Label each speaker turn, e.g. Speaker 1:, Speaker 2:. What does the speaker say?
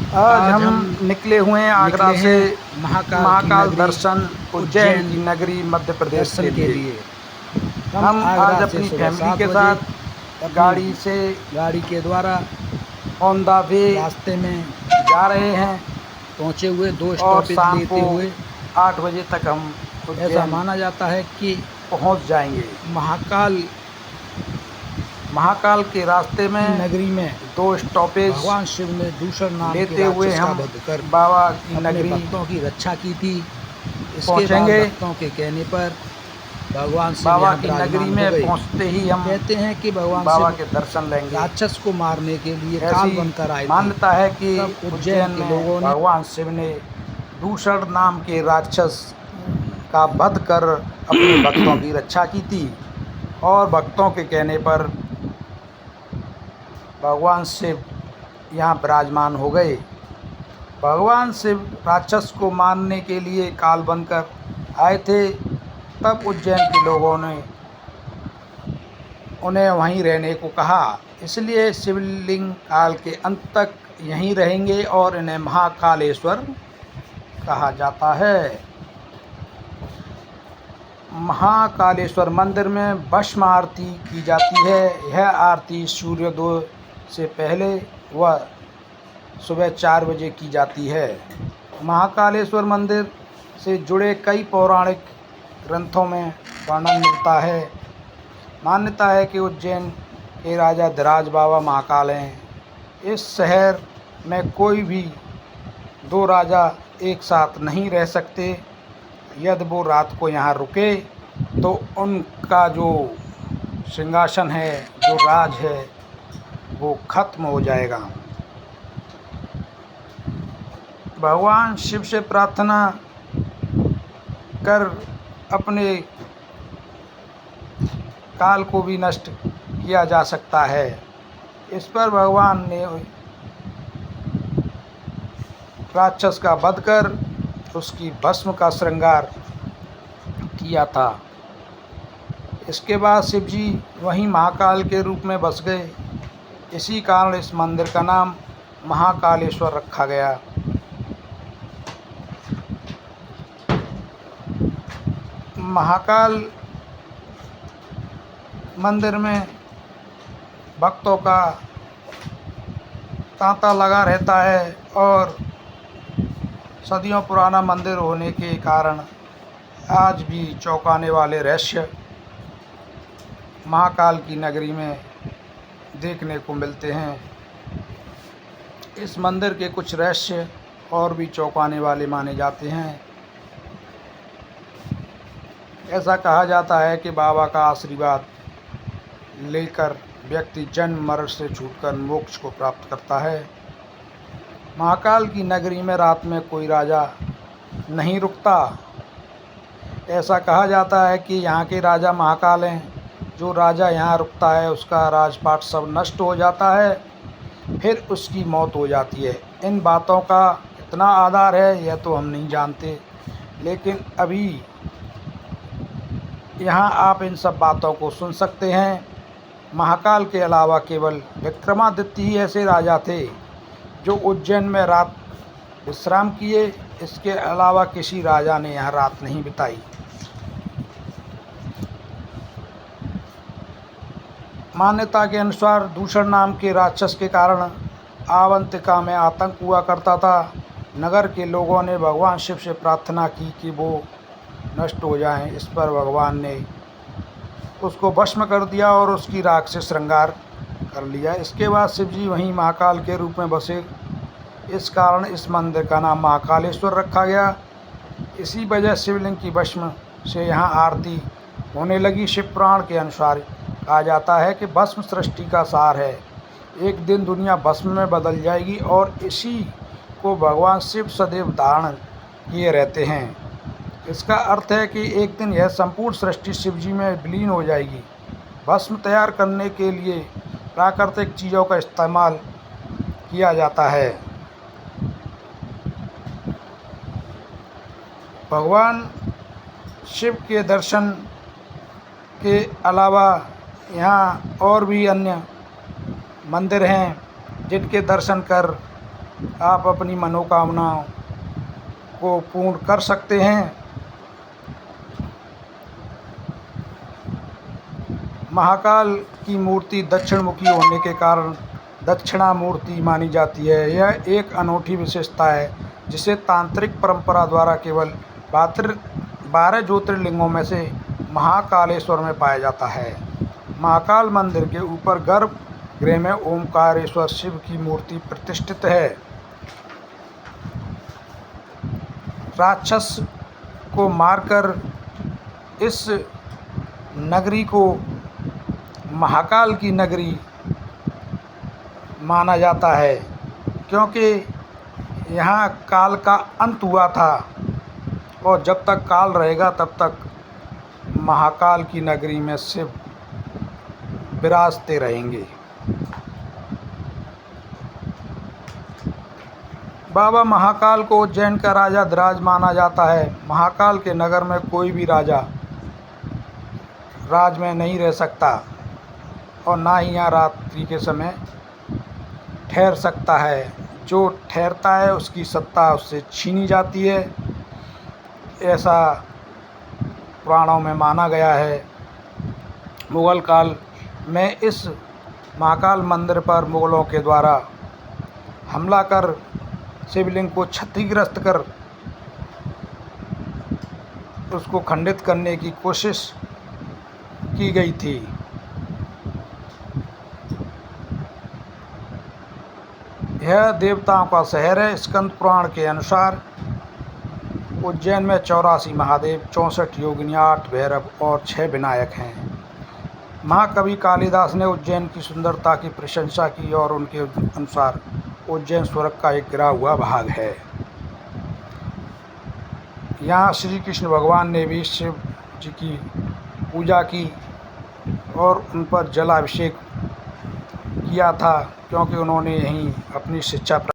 Speaker 1: आज हम निकले हुए हैं आगरा से महाकाल
Speaker 2: की
Speaker 1: दर्शन उज्जैन की नगरी मध्य प्रदेश के लिए। हम आज अपनी फैमिली के साथ गाड़ी
Speaker 2: के द्वारा
Speaker 1: ऑन द वे
Speaker 2: रास्ते में
Speaker 1: जा रहे हैं
Speaker 2: पहुँचे हुए 2
Speaker 1: और
Speaker 2: स्टॉपेज
Speaker 1: शाम
Speaker 2: लेते
Speaker 1: को
Speaker 2: हुए
Speaker 1: 8 बजे तक हम
Speaker 2: ऐसा
Speaker 1: उज्जैन
Speaker 2: माना जाता है कि
Speaker 1: पहुंच जाएंगे। महाकाल के रास्ते में
Speaker 2: नगरी में
Speaker 1: 2 स्टॉपेज
Speaker 2: भगवान शिव ने दूसर नाम
Speaker 1: लेते हुए हम
Speaker 2: कर
Speaker 1: बाबा की
Speaker 2: अपने
Speaker 1: नगरी
Speaker 2: भक्तों की रक्षा की थी। इसके बाद
Speaker 1: पहुंचेंगे।
Speaker 2: भक्तों के कहने पर भगवान शिव
Speaker 1: बाबा
Speaker 2: यहाँ
Speaker 1: की
Speaker 2: विराजमान
Speaker 1: नगरी
Speaker 2: हो
Speaker 1: में
Speaker 2: गए।
Speaker 1: पहुंचते ही हम
Speaker 2: कहते हैं कि भगवान
Speaker 1: बाबा
Speaker 2: शिव
Speaker 1: के दर्शन लेंगे।
Speaker 2: राक्षस को मारने के लिए काल
Speaker 1: ऐसी
Speaker 2: बनकर आए थे।
Speaker 1: मान्यता है कि
Speaker 2: तब
Speaker 1: उज्जैन
Speaker 2: के
Speaker 1: में
Speaker 2: लोगों ने
Speaker 1: भगवान शिव ने दूषण नाम के राक्षस का वध कर अपने भक्तों की रक्षा की थी और भक्तों के कहने पर भगवान शिव यहाँ विराजमान हो गए। भगवान शिव राक्षस को मारने के लिए काल बनकर आए थे। तब उज्जैन के लोगों ने उन्हें वहीं रहने को कहा, इसलिए शिवलिंग काल के अंत तक यहीं रहेंगे और इन्हें महाकालेश्वर कहा जाता है। महाकालेश्वर मंदिर में भस्म आरती की जाती है। यह आरती सूर्योदय से पहले व सुबह 4 बजे की जाती है। महाकालेश्वर मंदिर से जुड़े कई पौराणिक ग्रंथों में वर्णन मिलता है। मान्यता है कि उज्जैन के राजा धीराज बाबा महाकाल हैं। इस शहर में कोई भी 2 राजा एक साथ नहीं रह सकते। यदि वो रात को यहाँ रुके तो उनका जो सिंहासन है, जो राज है, वो खत्म हो जाएगा। भगवान शिव से प्रार्थना कर अपने काल को भी नष्ट किया जा सकता है। इस पर भगवान ने राक्षस का वध कर उसकी भस्म का श्रृंगार किया था। इसके बाद शिव जी वहीं महाकाल के रूप में बस गए। इसी कारण इस मंदिर का नाम महाकालेश्वर रखा गया। महाकाल मंदिर में भक्तों का तांता लगा रहता है और सदियों पुराना मंदिर होने के कारण आज भी चौंकाने वाले रहस्य महाकाल की नगरी में देखने को मिलते हैं। इस मंदिर के कुछ रहस्य और भी चौंकाने वाले माने जाते हैं। ऐसा कहा जाता है कि बाबा का आशीर्वाद लेकर व्यक्ति जन्म मरण से छूटकर मोक्ष को प्राप्त करता है। महाकाल की नगरी में रात में कोई राजा नहीं रुकता। ऐसा कहा जाता है कि यहाँ के राजा महाकाल हैं। जो राजा यहाँ रुकता है उसका राजपाट सब नष्ट हो जाता है, फिर उसकी मौत हो जाती है। इन बातों का कितना आधार है यह तो हम नहीं जानते, लेकिन अभी यहाँ आप इन सब बातों को सुन सकते हैं। महाकाल के अलावा केवल विक्रमादित्य ही ऐसे राजा थे जो उज्जैन में रात विश्राम किए। इसके अलावा किसी राजा ने यहाँ रात नहीं बिताई। मान्यता के अनुसार दूषण नाम के राक्षस के कारण अवंतिका में आतंक हुआ करता था। नगर के लोगों ने भगवान शिव से प्रार्थना की कि वो नष्ट हो जाएं। इस पर भगवान ने उसको भस्म कर दिया और उसकी राख से श्रृंगार कर लिया। इसके बाद शिव जी वहीं महाकाल के रूप में बसे। इस कारण इस मंदिर का नाम महाकालेश्वर रखा गया। इसी वजह शिवलिंग की भस्म से यहाँ आरती होने लगी। शिव पुराण के अनुसार कहा जाता है कि भस्म सृष्टि का सार है। एक दिन दुनिया भस्म में बदल जाएगी और इसी को भगवान शिव सदैव धारण किए रहते हैं। इसका अर्थ है कि एक दिन यह संपूर्ण सृष्टि शिव जी में विलीन हो जाएगी। भस्म तैयार करने के लिए प्राकृतिक चीज़ों का इस्तेमाल किया जाता है। भगवान शिव के दर्शन के अलावा यहाँ और भी अन्य मंदिर हैं जिनके दर्शन कर आप अपनी मनोकामनाओं को पूर्ण कर सकते हैं। महाकाल की मूर्ति दक्षिणमुखी होने के कारण दक्षिणामूर्ति मानी जाती है। यह एक अनूठी विशेषता है जिसे तांत्रिक परंपरा द्वारा केवल 12 ज्योतिर्लिंगों में से महाकालेश्वर में पाया जाता है। महाकाल मंदिर के ऊपर गर्भगृह में ओमकारेश्वर शिव की मूर्ति प्रतिष्ठित है। राक्षस को मारकर इस नगरी को महाकाल की नगरी माना जाता है, क्योंकि यहाँ काल का अंत हुआ था और जब तक काल रहेगा तब तक महाकाल की नगरी में शिव विराजते रहेंगे। बाबा महाकाल को उज्जैन का राजा धीराज माना जाता है। महाकाल के नगर में कोई भी राजा राज में नहीं रह सकता और ना ही यहाँ रात्रि के समय ठहर सकता है। जो ठहरता है उसकी सत्ता उससे छीनी जाती है, ऐसा पुराणों में माना गया है। मुग़ल काल में इस महाकाल मंदिर पर मुग़लों के द्वारा हमला कर शिवलिंग को क्षतिग्रस्त कर उसको खंडित करने की कोशिश की गई थी। यह देवताओं का शहर है। स्कंद पुराण के अनुसार उज्जैन में 84 महादेव, 64 योगिनी, 8 भैरव और 6 विनायक हैं। महाकवि कालिदास ने उज्जैन की सुंदरता की प्रशंसा की और उनके अनुसार उज्जैन स्वर्ग का एक गिरा हुआ भाग है। यहाँ श्री कृष्ण भगवान ने भी शिव जी की पूजा की और उन पर जलाभिषेक किया था, क्योंकि उन्होंने यहीं अपनी शिक्षा